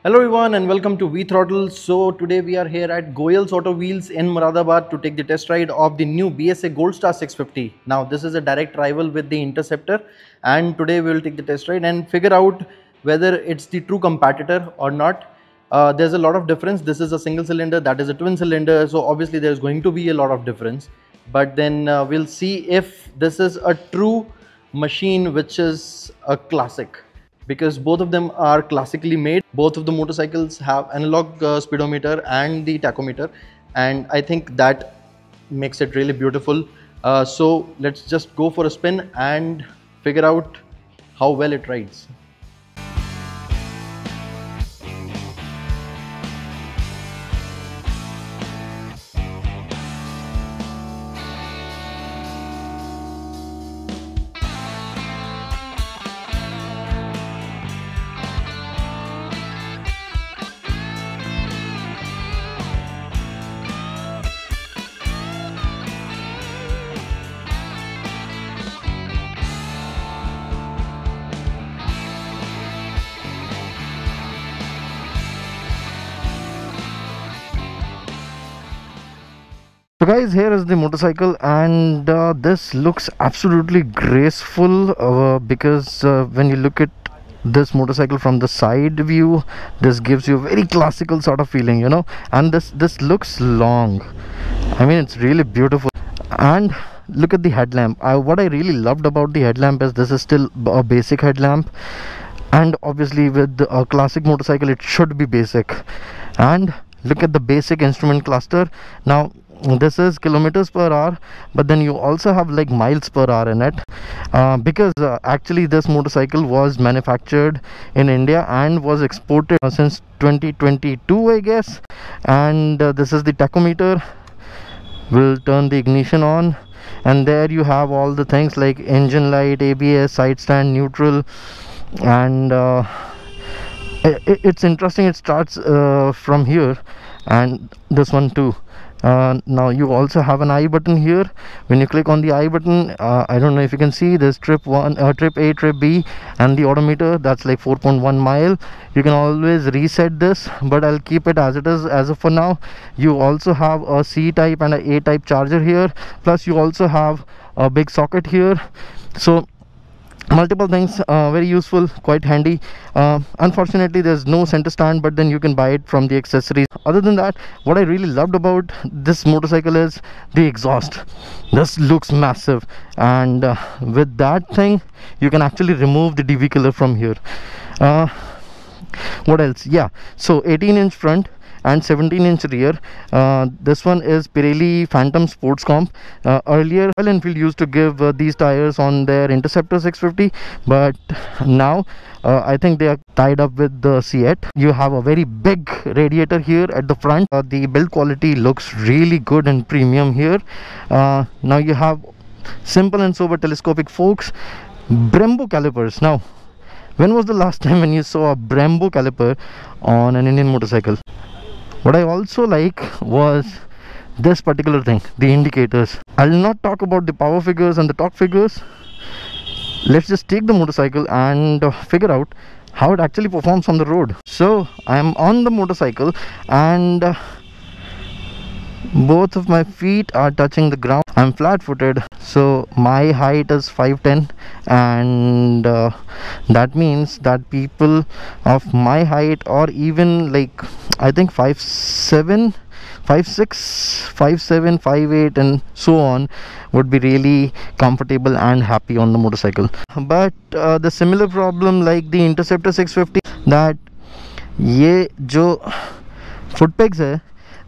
Hello everyone and welcome to V Throttle. So today we are here at Goyal's Auto Wheels in Moradabad to take the test ride of the new BSA Goldstar 650. Now this is a direct rival with the Interceptor, and today we will take the test ride and figure out whether it's the true competitor or not. There's a lot of difference. This is a single cylinder, that is a twin cylinder, so obviously there's going to be a lot of difference. But then we'll see if this is a true machine which is a classic, because both of them are classically made. Both of the motorcycles have analog speedometer and the tachometer, and I think that makes it really beautiful. So let's just go for a spin and figure out how well it rides. So guys, here is the motorcycle, and this looks absolutely graceful because when you look at this motorcycle from the side view, this gives you a very classical sort of feeling, you know. And this looks long. I mean, it's really beautiful. And look at the headlamp. What I really loved about the headlamp is this is still a basic headlamp, and obviously with a classic motorcycle it should be basic. And look at the basic instrument cluster. Now this is kilometers per hour, but then you also have like miles per hour in it, because actually this motorcycle was manufactured in India and was exported since 2022, I guess. And this is the tachometer. We'll turn the ignition on, and there you have all the things like engine light, ABS, side stand, neutral. And it's interesting, it starts from here, and this one too. Now you also have an I button here. When you click on the I button, I don't know if you can see, there's trip 1, trip A, trip B, and the odometer, that's like 4.1 mile. You can always reset this, but I'll keep it as it is as of for now. You also have a C type and a A type charger here, plus you also have a big socket here. So multiple things, very useful, quite handy. Unfortunately there's no center stand, but then you can buy it from the accessories. Other than that, what I really loved about this motorcycle is the exhaust. This looks massive, and with that thing you can actually remove the DV killer from here. What else? Yeah, so 18-inch front and 17-inch rear. This one is Pirelli Phantom Sports Comp. Earlier Royal Enfield used to give these tires on their Interceptor 650, but now I think they are tied up with the Seat. You have a very big radiator here at the front. The build quality looks really good and premium here. Now you have simple and sober telescopic forks, Brembo calipers. Now, when was the last time when you saw a Brembo caliper on an Indian motorcycle? What I also like was this particular thing, the indicators. I'll not talk about the power figures and the torque figures. Let's just take the motorcycle and figure out how it actually performs on the road. So I'm on the motorcycle, and both of my feet are touching the ground. I'm flat-footed, so my height is 5'10", and that means that people of my height, or even like I think 5'7", 5'6", 5'7", 5'8", and so on, would be really comfortable and happy on the motorcycle. But the similar problem like the Interceptor 650, that ye jo foot pegs hai,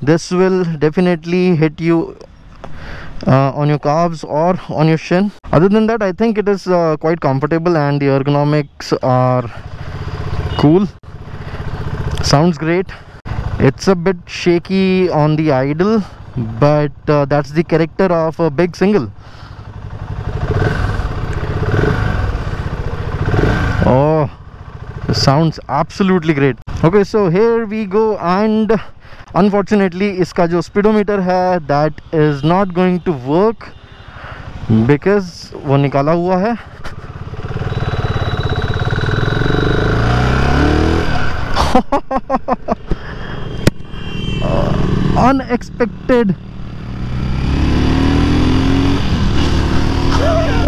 this will definitely hit you on your calves or on your shin. Other than that, I think it is quite comfortable, and the ergonomics are cool. Sounds great. It's a bit shaky on the idle, but that's the character of a big single. Oh, this sounds absolutely great. Okay, so here we go, and unfortunately इसका जो speedometer है that is not going to work because वो निकाला हुआ है. Unexpected.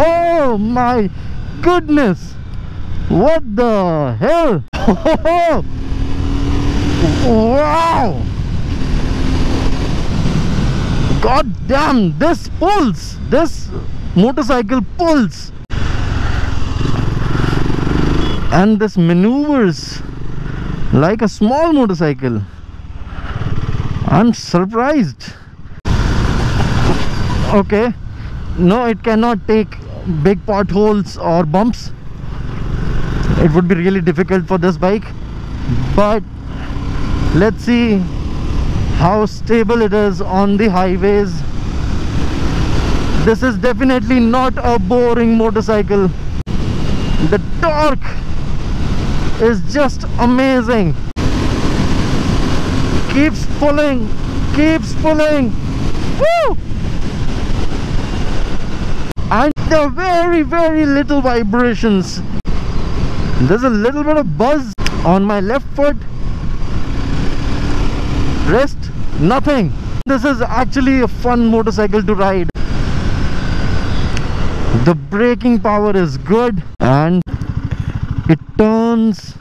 Oh my goodness, what the hell. Wow, god damn, this pulls, this motorcycle pulls, and this maneuvers like a small motorcycle. I'm surprised. Okay, no, it cannot take big potholes or bumps. It would be really difficult for this bike, but let's see how stable it is on the highways. This is definitely not a boring motorcycle. The torque is just amazing. Keeps pulling, keeps pulling. Woo! And the very little vibrations. There's a little bit of buzz on my left foot. Rest, nothing. This is actually a fun motorcycle to ride. The braking power is good and it turns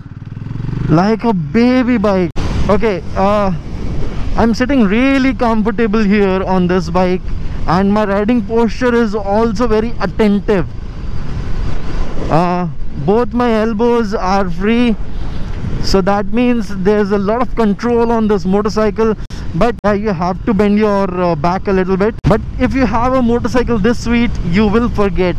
like a baby bike. Okay, I'm sitting really comfortable here on this bike, and my riding posture is also very attentive. Both my elbows are free, so that means there's a lot of control on this motorcycle. But you have to bend your back a little bit. But if you have a motorcycle this sweet, you will forget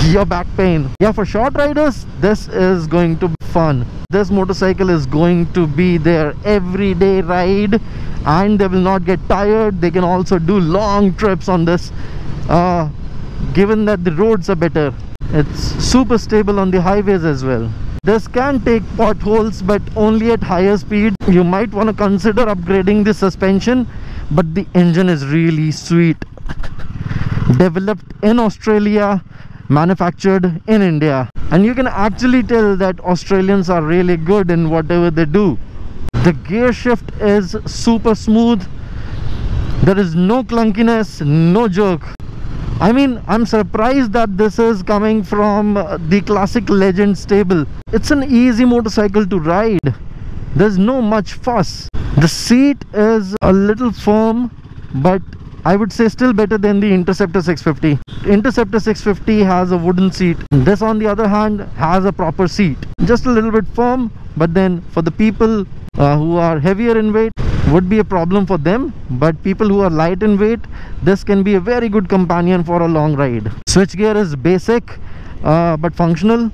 your back pain. Yeah, for short riders, this is going to be fun. This motorcycle is going to be their everyday ride, and they will not get tired. They can also do long trips on this, given that the roads are better. It's super stable on the highways as well. This can take potholes, but only at higher speed. You might want to consider upgrading the suspension, but the engine is really sweet. Developed in Australia, manufactured in India, and you can actually tell that Australians are really good in whatever they do. The gear shift is super smooth. There is no clunkiness, no jerk. I mean, I'm surprised that this is coming from the classic Legend stable. It's an easy motorcycle to ride. There's no much fuss. The seat is a little firm, but I would say still better than the Interceptor 650. Interceptor 650 has a wooden seat. This, on the other hand, has a proper seat. Just a little bit firm, but then for the people who are heavier in weight, would be a problem for them. But people who are light in weight, this can be a very good companion for a long ride. Switch gear is basic but functional.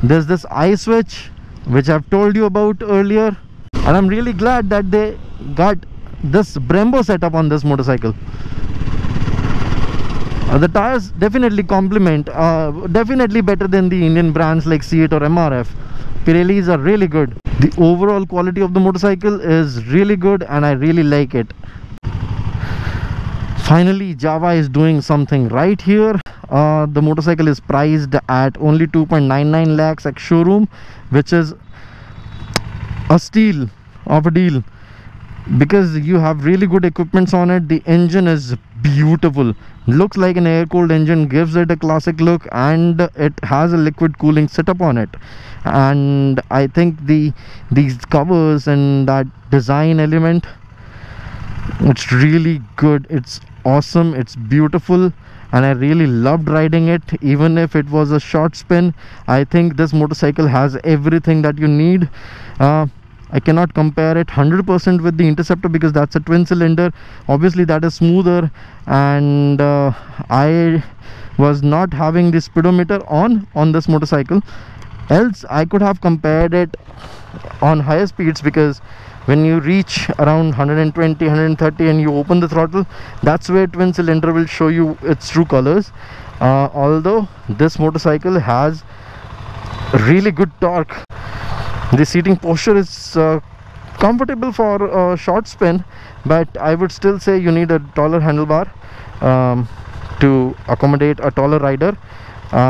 There's this eye switch, which I've told you about earlier, and I'm really glad that they got this Brembo setup on this motorcycle. The tires definitely complement, definitely better than the Indian brands like C8 or MRF. Pirellis are really good. The overall quality of the motorcycle is really good, and I really like it. Finally, Java is doing something right here. The motorcycle is priced at only 2.99 lakhs at showroom, which is a steal of a deal, because you have really good equipments on it. The engine is beautiful, looks like an air-cooled engine, gives it a classic look, and it has a liquid cooling setup on it. And I think these covers and that design element, it's really good. It's awesome, it's beautiful, and I really loved riding it. Even if it was a short spin, I think this motorcycle has everything that you need. I cannot compare it 100% with the Interceptor, because that's a twin cylinder. Obviously that is smoother, and I was not having the speedometer on this motorcycle. Else I could have compared it on higher speeds, because when you reach around 120, 130 and you open the throttle, that's where twin cylinder will show you its true colors. Although this motorcycle has really good torque. The seating posture is comfortable for a short spin, but I would still say you need a taller handlebar to accommodate a taller rider,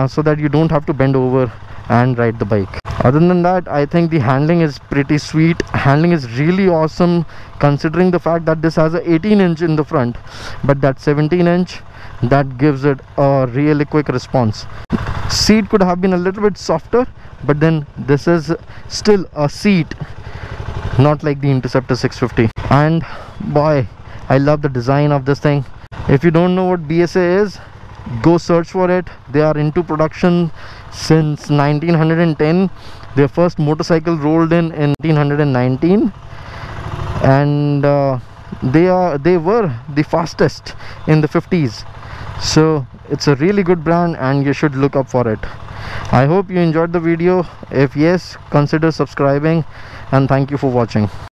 so that you don't have to bend over and ride the bike. Other than that, I think the handling is pretty sweet. Handling is really awesome, considering the fact that this has a 18-inch in the front, but that 17-inch, that gives it a really quick response. Seat could have been a little bit softer, but then this is still a seat, not like the Interceptor 650. And boy, I love the design of this thing. If you don't know what BSA is, go search for it. They are into production since 1910. Their first motorcycle rolled in 1919, and they were the fastest in the 50s. So it's a really good brand and you should look up for it. I hope you enjoyed the video. If yes, consider subscribing, and thank you for watching.